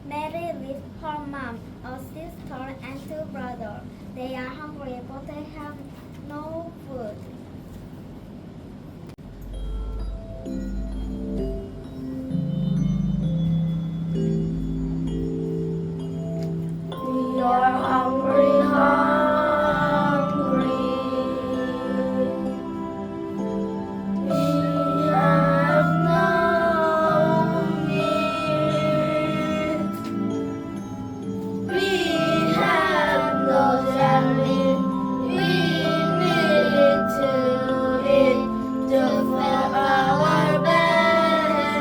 Mary with her mom, a sister, and two brothers. They are hungry, but they have no food. We are hungry, hungry. We have no meat. We have no jelly. We need to eat to fill our bellies.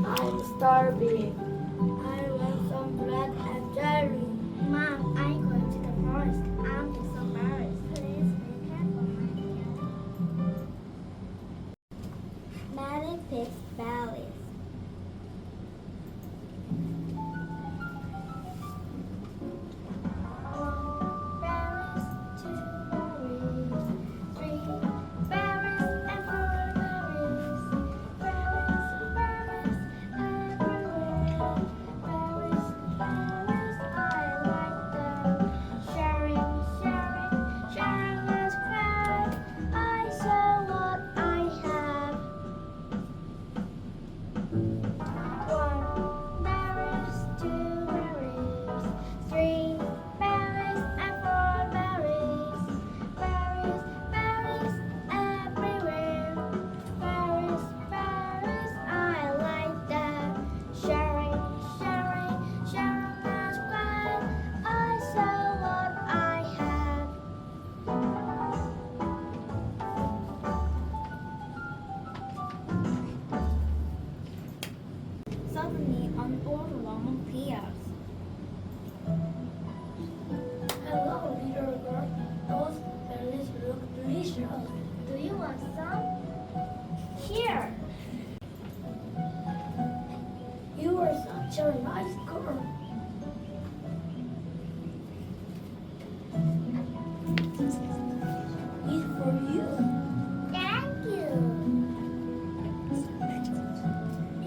I'm starving. I want some bread and jelly. Mom, I'm going to the forest. I'll get some berries. Please be careful, my dear. Mary picks berries. One berries, two berries, three berries, and four berries. Berries, berries, everywhere. Berries, berries, I like them. Sharing, sharing, sharing is great. I share what I have. One berries, two berries, three berries, and four berries. Berries, berries, everywhere. Berries, berries, I like them. Sharing, sharing, sharing is great. I share what I have. Suddenly, an old woman appears. Hello, little girl. Those berries look delicious. Do you want some? Here. You are such a nice girl. It's for you. Thank you.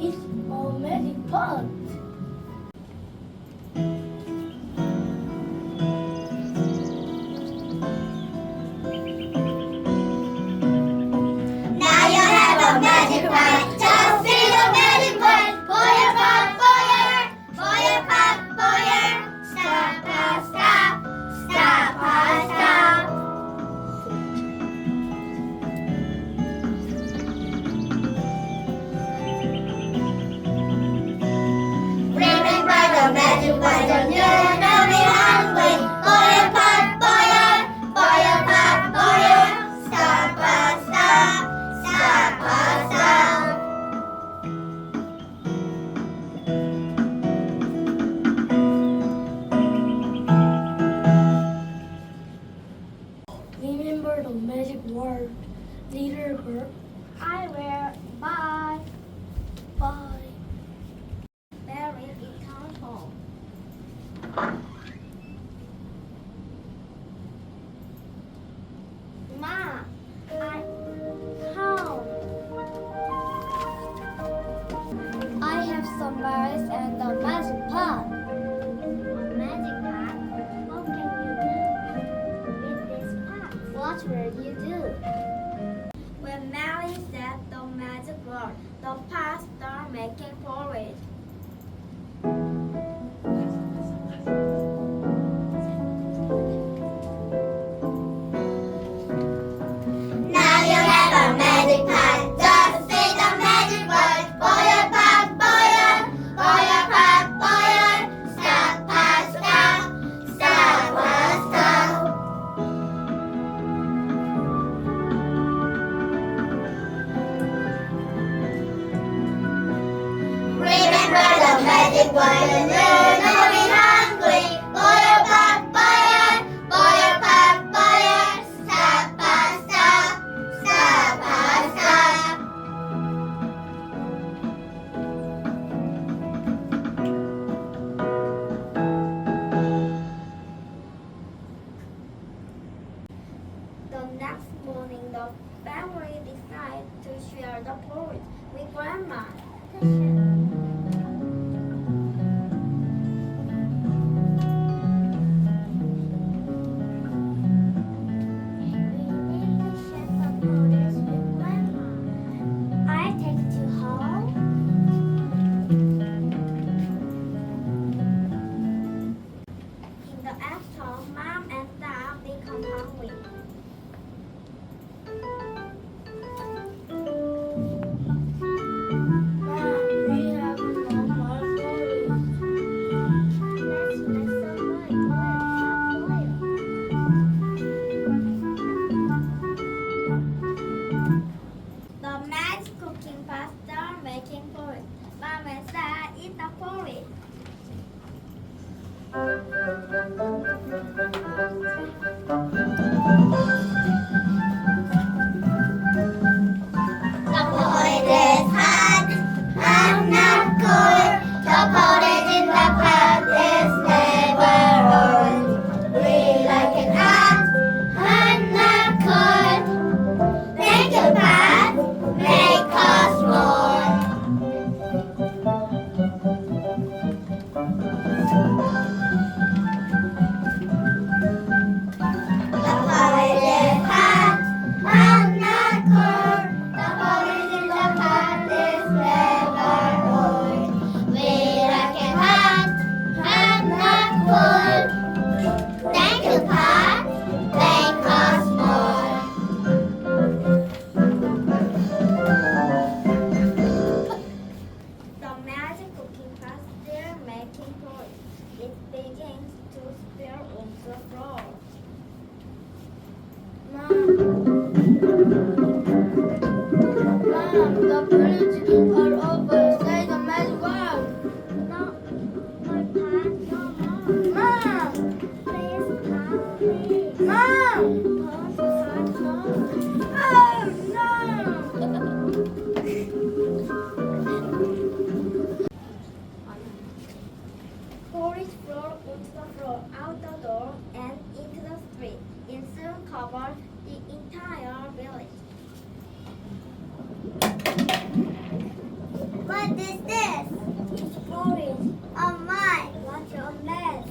It's a magic pot. Now you have a magic pot. Just see the magic word. Boil, pot, boil. Boil, pot, boil. Stop, pot, stop. Stop, pot, stop. Remember the magic word and you're gonna be hungry. Boil, pot, boil. Boil, pot, boil. Stop, pot, stop. Stop, pot, stop. Remember the magic word, little girl. I will buy Bye. Mary returns home. Mom, I'm home. I have some berries and a magic pot. A magic pot? What can you do with this pot? What will you do? When Mary said the magic word, the pot started making porridge. Now you have a magic pot. Just say the magic word. Boil, pot, boil. Boil, pot, boil. Stop, pot, stop. Stop, pot, stop. Remember the magic word and you're gonna be hungry. Boil, pot, boil. Boil, pot, boil. Stop, pot, stop. Stop, pot, stop. The next morning, the family decided to share the porridge with Grandma. I take you home. In the afternoon, Mom and Dad become hungry. Mom, we have no more porridge. Let's make some more The magic cooking pasta making porridge. Mom and Dad eat the porridge. The porridge is hot, hot, not cold. The porridge in the pot is never old. We like it hot, hot, not cold. Thank you, Pat. Make us more. The porridge is hot, hot, not cold. The porridge in the pot is never old. We like it hot, hot, not cold. Thank you, Pat. Make us more. The magic cooking pasta making porridge. It begins to spill on the floor. Mom, the porridge is all over. Say the magic word. No, my pan, no more. Mom, Please, Pan, please. Mom. Pan, no. Oh, no. Porridge flowed onto the floor, out the door, and into the street. It soon covered the entire village. What is this? It's porridge. Oh my! What's your mess?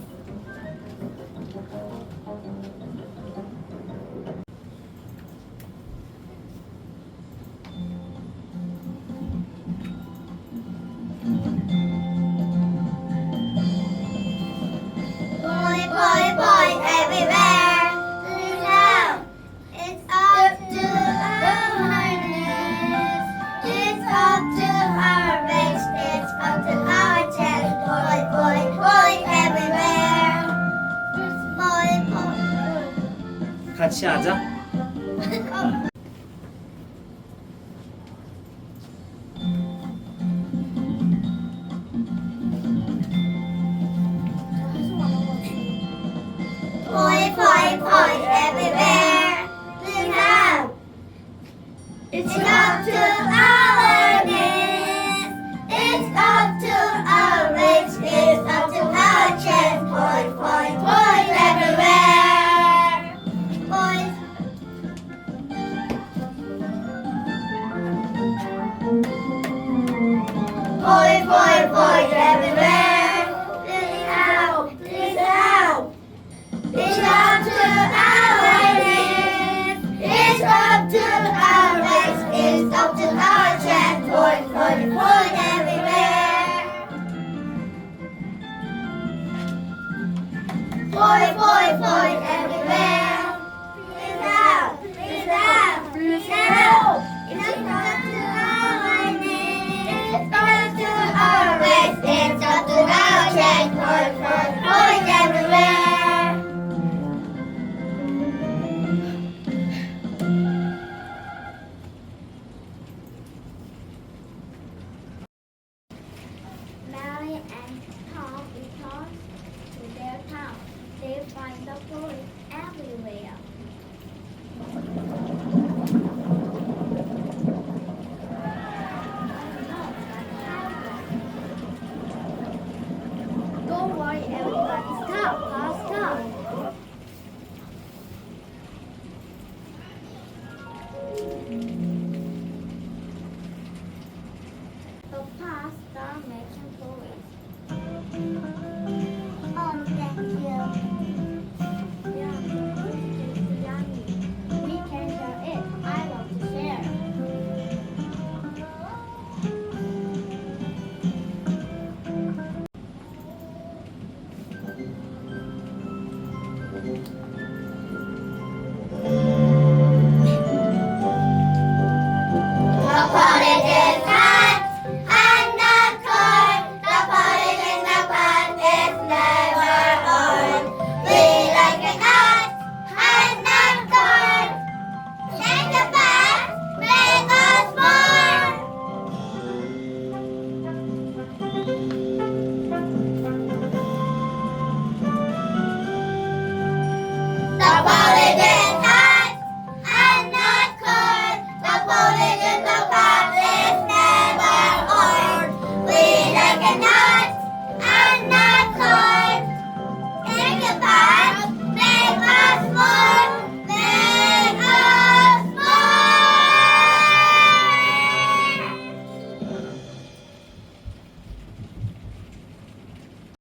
Boy, boy, boy, everywhere. Now, it's up to our harness. It's up to our waist. It's up to our chest. Boy, boy, boy, everywhere. Boy, boy. 같이 하자. Boy, boy, boy, everywhere. Look out. It's up to our knees. It's up to our waist. It's up to our chest. Boy, boy, boy, everywhere. Boys. Boy, boy, boy, everywhere. Look out. Look out. It's up to our knees. It's up to our waist. It's up to our chest. Boy, boy, boy.